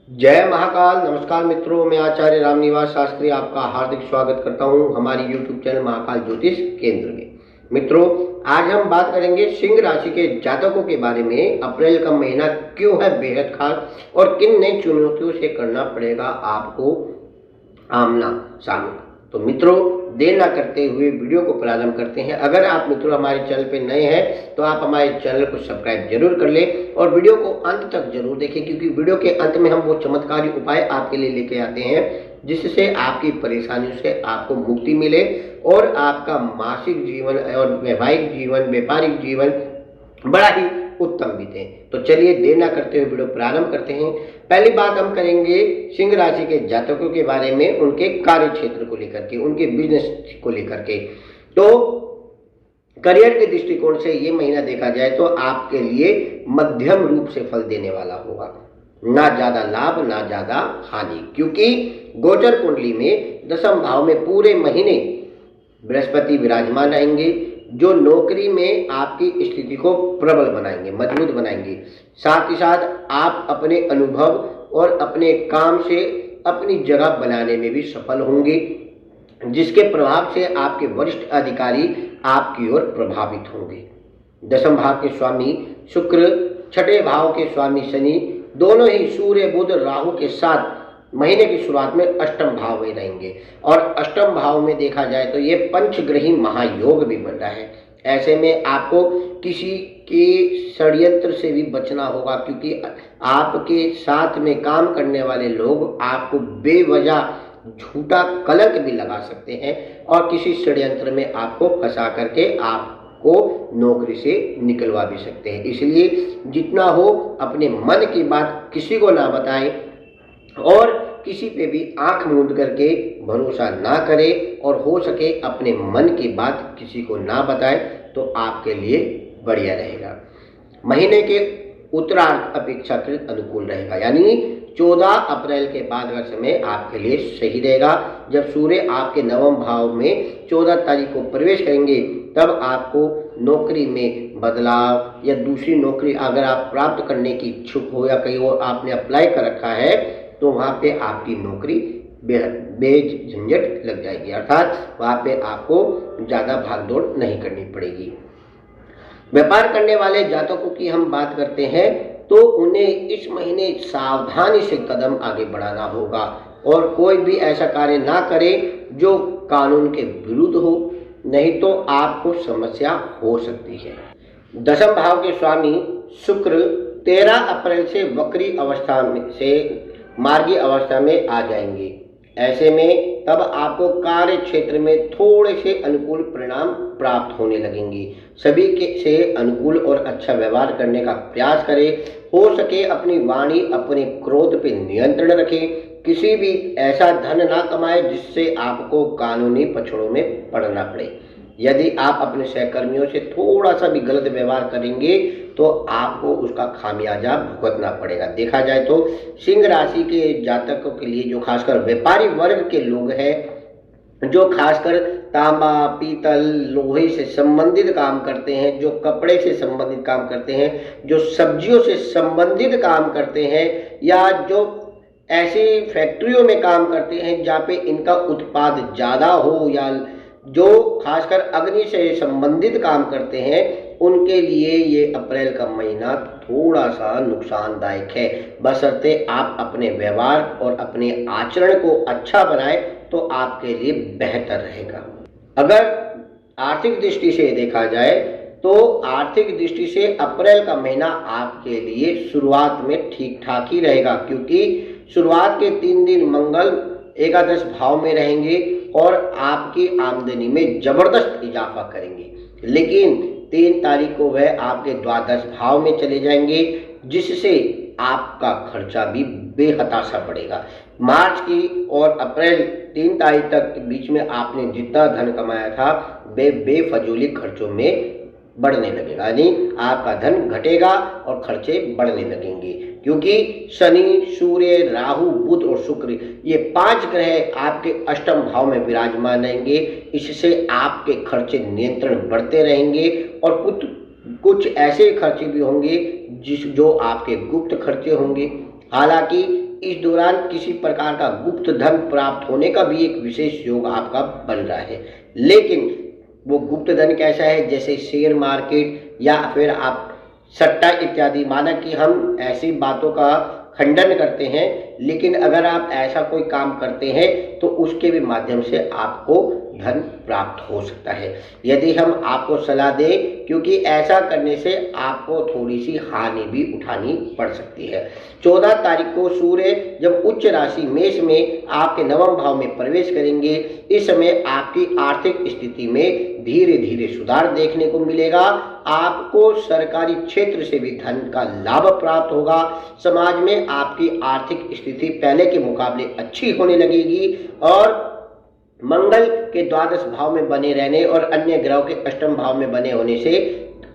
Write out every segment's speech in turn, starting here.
जय महाकाल। नमस्कार मित्रों, मैं आचार्य रामनिवास शास्त्री आपका हार्दिक स्वागत करता हूं हमारी YouTube चैनल महाकाल ज्योतिष केंद्र में। मित्रों, आज हम बात करेंगे सिंह राशि के जातकों के बारे में। अप्रैल का महीना क्यों है बेहद खास और किन नई चुनौतियों से करना पड़ेगा आपको आमना सामना। तो मित्रों, देर ना करते हुए वीडियो को प्रारंभ करते हैं। अगर आप मित्रों हमारे चैनल पे नए हैं तो आप हमारे चैनल को सब्सक्राइब जरूर कर लें और वीडियो को अंत तक जरूर देखें, क्योंकि वीडियो के अंत में हम वो चमत्कारी उपाय आपके लिए लेके आते हैं जिससे आपकी परेशानियों से आपको मुक्ति मिले और आपका मासिक जीवन और वैवाहिक जीवन, व्यापारिक जीवन बड़ा ही उत्तम बीते। तो चलिए देर ना करते हुए वीडियो प्रारंभ करते हैं। पहली बात हम करेंगे सिंह राशि के जातकों के बारे में, उनके कार्य क्षेत्र को लेकर के, उनके बिजनेस को लेकर के। तो करियर के दृष्टिकोण से ये महीना देखा जाए तो आपके लिए मध्यम रूप से फल देने वाला होगा। ना ज्यादा लाभ ना ज्यादा हानि, क्योंकि गोचर कुंडली में दशम भाव में पूरे महीने बृहस्पति विराजमान रहेंगे, जो नौकरी में आपकी स्थिति को प्रबल बनाएंगे, मजबूत बनाएंगे। साथ ही साथ आप अपने अनुभव और अपने काम से अपनी जगह बनाने में भी सफल होंगे, जिसके प्रभाव से आपके वरिष्ठ अधिकारी आपकी ओर प्रभावित होंगे। दशम भाव के स्वामी शुक्र, छठे भाव के स्वामी शनि, दोनों ही सूर्य बुध राहु के साथ महीने की शुरुआत में अष्टम भाव में रहेंगे। और अष्टम भाव में देखा जाए तो ये पंचग्रही महायोग भी बन रहा है। ऐसे में आपको किसी के षड्यंत्र से भी बचना होगा, क्योंकि आपके साथ में काम करने वाले लोग आपको बेवजह झूठा कलंक भी लगा सकते हैं और किसी षड्यंत्र में आपको फंसा करके आपको नौकरी से निकलवा भी सकते हैं। इसलिए जितना हो अपने मन की बात किसी को ना बताएं और किसी पे भी आंख मूंद करके भरोसा ना करें, और हो सके अपने मन की बात किसी को ना बताएं तो आपके लिए बढ़िया रहेगा। महीने के उत्तरार्ध अपेक्षाकृत अनुकूल रहेगा, यानी 14 अप्रैल के बाद का समय आपके लिए सही रहेगा। जब सूर्य आपके नवम भाव में 14 तारीख को प्रवेश करेंगे, तब आपको नौकरी में बदलाव या दूसरी नौकरी अगर आप प्राप्त करने की इच्छुक हो या कहीं और आपने अप्लाई कर रखा है तो वहाँ पे आपकी नौकरी बेझंझट लग जाएगी, अर्थात वहाँ पे आपको ज़्यादा भागदौड़ नहीं करनी पड़ेगी। व्यापार करने वाले जातकों की हम बात करते हैं तो उन्हें इस महीने सावधानी से कदम आगे बढ़ाना होगा और कोई भी ऐसा कार्य ना करे जो कानून के विरुद्ध हो, नहीं तो आपको समस्या हो सकती है। दशम भाव के स्वामी शुक्र 13 अप्रैल से वक्री अवस्था में से मार्गी अवस्था में आ जाएंगे। ऐसे में तब आपको कार्य क्षेत्र में थोड़े से अनुकूल परिणाम प्राप्त होने लगेंगे। सभी के से अनुकूल और अच्छा व्यवहार करने का प्रयास करें। हो सके अपनी वाणी, अपने क्रोध पे नियंत्रण रखें। किसी भी ऐसा धन ना कमाए जिससे आपको कानूनी पछड़ों में पड़ना पड़े। यदि आप अपने सहकर्मियों से थोड़ा सा भी गलत व्यवहार करेंगे तो आपको उसका खामियाजा भुगतना पड़ेगा। देखा जाए तो सिंह राशि के जातकों के लिए, जो खासकर व्यापारी वर्ग के लोग हैं, जो खासकर तांबा, पीतल, लोहे से संबंधित काम करते हैं, जो कपड़े से संबंधित काम करते हैं, जो सब्जियों से संबंधित काम करते हैं, या जो ऐसी फैक्ट्रियों में काम करते हैं जहाँ पे इनका उत्पाद ज़्यादा हो, या जो खासकर अग्नि से संबंधित काम करते हैं, उनके लिए ये अप्रैल का महीना थोड़ा सा नुकसानदायक है। बशर्ते आप अपने व्यवहार और अपने आचरण को अच्छा बनाएं तो आपके लिए बेहतर रहेगा। अगर आर्थिक दृष्टि से देखा जाए तो आर्थिक दृष्टि से अप्रैल का महीना आपके लिए शुरुआत में ठीक ठाक ही रहेगा, क्योंकि शुरुआत के 3 दिन मंगल एकादश भाव में रहेंगे और आपकी आमदनी में जबरदस्त इजाफा करेंगे। लेकिन 3 तारीख को वह आपके द्वादश भाव में चले जाएंगे, जिससे आपका खर्चा भी बेहताशा बढ़ेगा। मार्च की और अप्रैल 3 तारीख तक के बीच में आपने जितना धन कमाया था वे बेफजूली खर्चों में बढ़ने लगेगा, यानी आपका धन घटेगा और खर्चे बढ़ने लगेंगे, क्योंकि शनि, सूर्य, राहु, बुध और शुक्र ये 5 ग्रह आपके अष्टम भाव में विराजमान रहेंगे। इससे आपके खर्चे नियंत्रण बढ़ते रहेंगे और कुछ ऐसे खर्चे भी होंगे जो आपके गुप्त खर्चे होंगे। हालांकि इस दौरान किसी प्रकार का गुप्त धन प्राप्त होने का भी एक विशेष योग आपका बन रहा है। लेकिन वो गुप्त धन कैसा है, जैसे शेयर मार्केट या फिर आप सट्टा इत्यादि। माना कि हम ऐसी बातों का खंडन करते हैं, लेकिन अगर आप ऐसा कोई काम करते हैं तो उसके भी माध्यम से आपको धन प्राप्त हो सकता है। यदि हम आपको सलाह दें, क्योंकि ऐसा करने से आपको थोड़ी सी हानि भी उठानी पड़ सकती है। 14 तारीख को सूर्य जब उच्च राशि मेष में आपके नवम भाव में प्रवेश करेंगे, इस समय आपकी आर्थिक स्थिति में धीरे धीरे सुधार देखने को मिलेगा। आपको सरकारी क्षेत्र से भी धन का लाभ प्राप्त होगा। समाज में आपकी आर्थिक स्थिति पहले के मुकाबले अच्छी होने लगेगी और मंगल के द्वादश भाव में बने रहने और अन्य ग्रहों के अष्टम भाव में बने होने से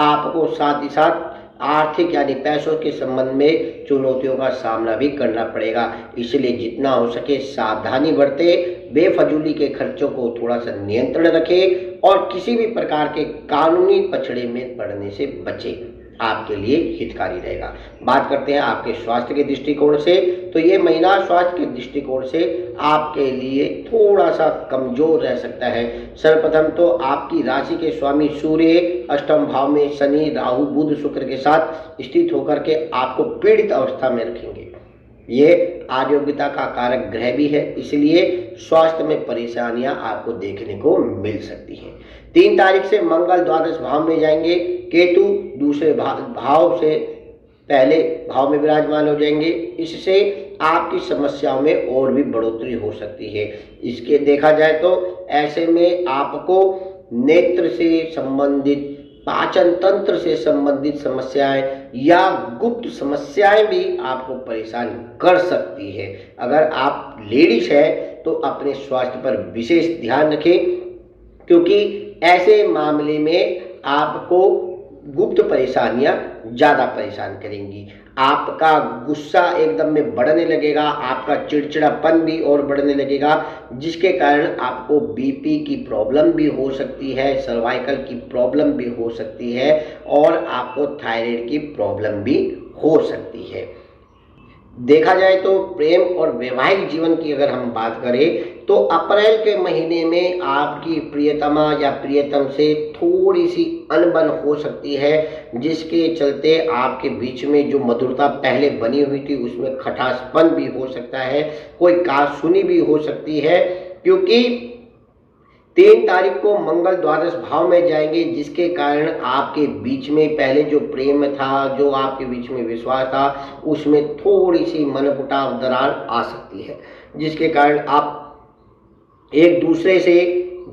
आपको साथ ही साथ आर्थिक यानी पैसों के संबंध में चुनौतियों का सामना भी करना पड़ेगा। इसलिए जितना हो सके सावधानी बरते, बेफजूली के खर्चों को थोड़ा सा नियंत्रण रखें और किसी भी प्रकार के कानूनी पछड़े में पड़ने से बचें, आपके लिए हितकारी रहेगा। बात करते हैं आपके स्वास्थ्य के दृष्टिकोण से, तो ये महीना स्वास्थ्य के दृष्टिकोण से आपके लिए थोड़ा सा कमजोर रह सकता है। सर्वप्रथम तो आपकी राशि के स्वामी सूर्य अष्टम भाव में शनि, राहु, बुध, शुक्र के साथ स्थित होकर के आपको पीड़ित अवस्था में रखेंगे। ये आरोग्यता का कारक ग्रह भी है, इसलिए स्वास्थ्य में परेशानियां आपको देखने को मिल सकती हैं। 3 तारीख से मंगल द्वादश भाव में जाएंगे, केतु दूसरे भाव से पहले भाव में विराजमान हो जाएंगे। इससे आपकी समस्याओं में और भी बढ़ोतरी हो सकती है। इसके देखा जाए तो ऐसे में आपको नेत्र से संबंधित, पाचन तंत्र से संबंधित समस्याएं या गुप्त समस्याएं भी आपको परेशान कर सकती है। अगर आप लेडीज है तो अपने स्वास्थ्य पर विशेष ध्यान रखें, क्योंकि ऐसे मामले में आपको गुप्त परेशानियां ज़्यादा परेशान करेंगी। आपका गुस्सा एकदम में बढ़ने लगेगा, आपका चिड़चिड़ापन भी और बढ़ने लगेगा, जिसके कारण आपको बीपी की प्रॉब्लम भी हो सकती है, सर्वाइकल की प्रॉब्लम भी हो सकती है और आपको थायराइड की प्रॉब्लम भी हो सकती है। देखा जाए तो प्रेम और वैवाहिक जीवन की अगर हम बात करें तो अप्रैल के महीने में आपकी प्रियतमा या प्रियतम से थोड़ी सी अनबन हो सकती है, जिसके चलते आपके बीच में जो मधुरता पहले बनी हुई थी उसमें खटासपन भी हो सकता है, कोई कहासुनी भी हो सकती है। क्योंकि 3 तारीख को मंगल द्वादश भाव में जाएंगे, जिसके कारण आपके बीच में पहले जो प्रेम था, जो आपके बीच में विश्वास था, उसमें थोड़ी सी मनमुटाव दरार आ सकती है, जिसके कारण आप एक दूसरे से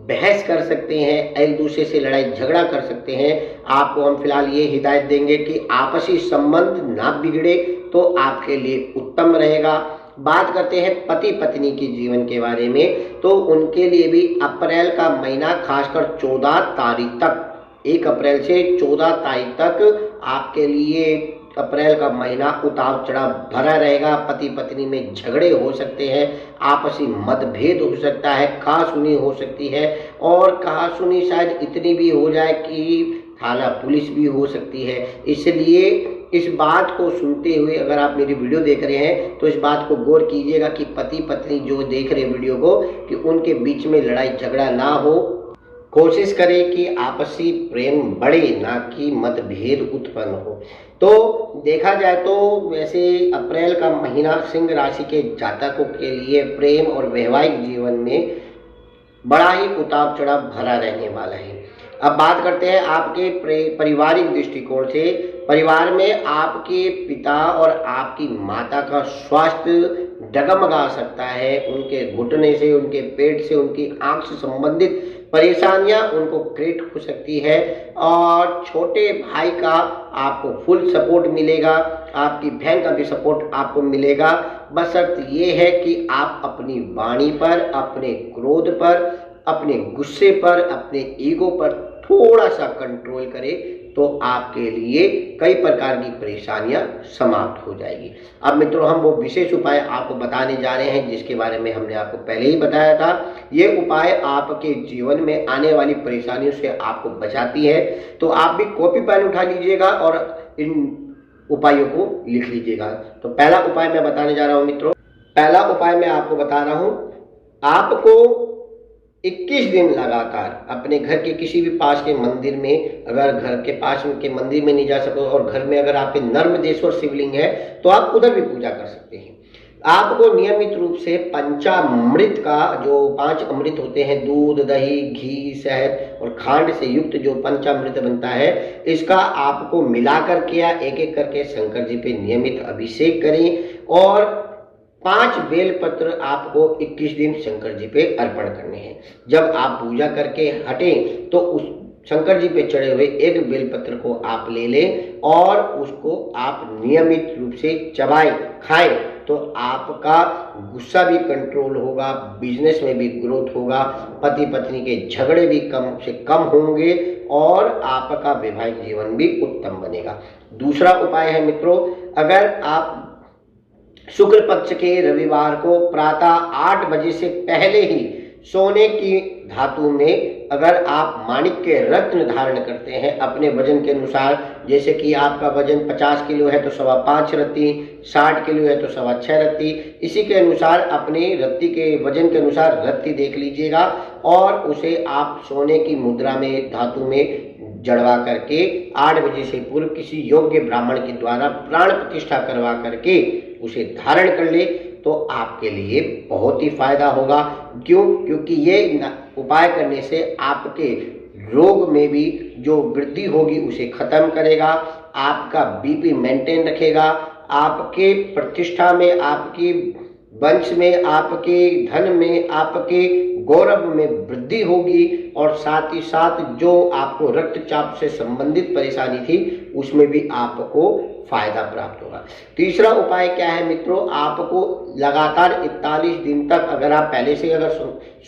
बहस कर सकते हैं, एक दूसरे से लड़ाई झगड़ा कर सकते हैं। आपको हम फिलहाल ये हिदायत देंगे कि आपसी संबंध ना बिगड़े तो आपके लिए उत्तम रहेगा। बात करते हैं पति पत्नी के जीवन के बारे में, तो उनके लिए भी अप्रैल का महीना खासकर 14 तारीख तक, 1 अप्रैल से 14 तारीख तक आपके लिए अप्रैल का महीना उतार चढ़ाव भरा रहेगा। पति पत्नी में झगड़े हो सकते हैं, आपसी मतभेद हो सकता है, कहासुनी हो सकती है और कहासुनी शायद इतनी भी हो जाए कि थाना पुलिस भी हो सकती है। इसलिए इस बात को सुनते हुए अगर आप मेरी वीडियो देख रहे हैं तो इस बात को गौर कीजिएगा कि पति पत्नी जो देख रहे हैं वीडियो को, कि उनके बीच में लड़ाई झगड़ा ना हो। कोशिश करें कि आपसी प्रेम बढ़े, ना कि मतभेद उत्पन्न हो। तो देखा जाए तो वैसे अप्रैल का महीना सिंह राशि के जातकों के लिए प्रेम और वैवाहिक जीवन में बड़ा ही उतार चढ़ाव भरा रहने वाला है। अब बात करते हैं आपके पारिवारिक दृष्टिकोण से। परिवार में आपके पिता और आपकी माता का स्वास्थ्य डगमगा सकता है। उनके घुटने से, उनके पेट से, उनकी आंख से संबंधित परेशानियां उनको क्रिएट हो सकती है और छोटे भाई का आपको फुल सपोर्ट मिलेगा, आपकी बहन का भी सपोर्ट आपको मिलेगा। बशर्ते ये है कि आप अपनी वाणी पर, अपने क्रोध पर, अपने गुस्से पर, अपने ईगो पर थोड़ा सा कंट्रोल करें तो आपके लिए कई प्रकार की परेशानियां समाप्त हो जाएगी। अब मित्रों, हम वो विशेष उपाय आपको बताने जा रहे हैं जिसके बारे में हमने आपको पहले ही बताया था। ये उपाय आपके जीवन में आने वाली परेशानियों से आपको बचाती है। तो आप भी कॉपी पेन उठा लीजिएगा और इन उपायों को लिख लीजिएगा। तो पहला उपाय मैं बताने जा रहा हूँ मित्रों, पहला उपाय मैं आपको बता रहा हूं, आपको 21 दिन लगातार अपने घर के किसी भी पास के मंदिर में, अगर घर के पास के मंदिर में नहीं जा सको और घर में अगर आपके नर्मदेश्वर शिवलिंग है तो आप उधर भी पूजा कर सकते हैं। आपको नियमित रूप से पंचामृत का, जो 5 अमृत होते हैं, दूध, दही, घी, शहद और खांड से युक्त जो पंचामृत बनता है, इसका आपको मिला करके या एक एक करके शंकर जी पे नियमित अभिषेक करें और 5 बेलपत्र आपको 21 दिन शंकर जी पे अर्पण करने हैं। जब आप पूजा करके हटें तो उस शंकर जी पे चढ़े हुए एक बेलपत्र को आप ले लें और उसको आप नियमित रूप से चबाएं, खाएं, तो आपका गुस्सा भी कंट्रोल होगा, बिजनेस में भी ग्रोथ होगा, पति पत्नी के झगड़े भी कम से कम होंगे और आपका वैवाहिक जीवन भी उत्तम बनेगा। दूसरा उपाय है मित्रों, अगर आप शुक्ल पक्ष के रविवार को प्रातः 8 बजे से पहले ही सोने की धातु में अगर आप माणिक के रत्न धारण करते हैं अपने वजन के अनुसार, जैसे कि आपका वजन 50 किलो है तो 5.25 रत्ती, 60 किलो है तो 6.25 रत्ती, इसी के अनुसार अपने रत्ती के वजन के अनुसार रत्ती देख लीजिएगा और उसे आप सोने की मुद्रा में, धातु में जड़वा करके 8 बजे से पूर्व किसी योग्य ब्राह्मण के द्वारा प्राण प्रतिष्ठा करवा करके उसे धारण कर ले तो आपके लिए बहुत ही फायदा होगा। क्यों? क्योंकि ये उपाय करने से आपके रोग में भी जो वृद्धि होगी उसे खत्म करेगा, आपका बीपी मेंटेन रखेगा, आपके प्रतिष्ठा में, आपकी वंश में, आपके धन में, आपके गौरव में वृद्धि होगी और साथ ही साथ जो आपको रक्तचाप से संबंधित परेशानी थी उसमें भी आपको फायदा प्राप्त होगा। तीसरा उपाय क्या है मित्रों, आपको लगातार 41 दिन तक, अगर आप पहले से अगर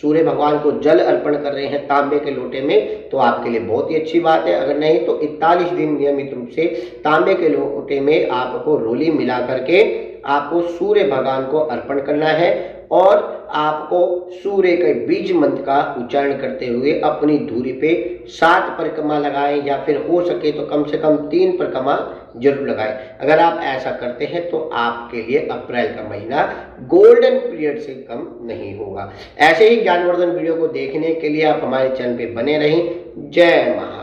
सूर्य भगवान को जल अर्पण कर रहे हैं तांबे के लोटे में तो आपके लिए बहुत ही अच्छी बात है, अगर नहीं तो 41 दिन नियमित रूप से तांबे के लोटे में आपको रोली मिला करके आपको सूर्य भगवान को अर्पण करना है और आपको सूर्य के बीज मंत्र का उच्चारण करते हुए अपनी धुरी पे 7 परिक्रमा लगाएं या फिर हो सके तो कम से कम 3 परिक्रमा जरूर लगाएं। अगर आप ऐसा करते हैं तो आपके लिए अप्रैल का महीना गोल्डन पीरियड से कम नहीं होगा। ऐसे ही ज्ञानवर्धन वीडियो को देखने के लिए आप हमारे चैनल पे बने रहें। जय महाकाल।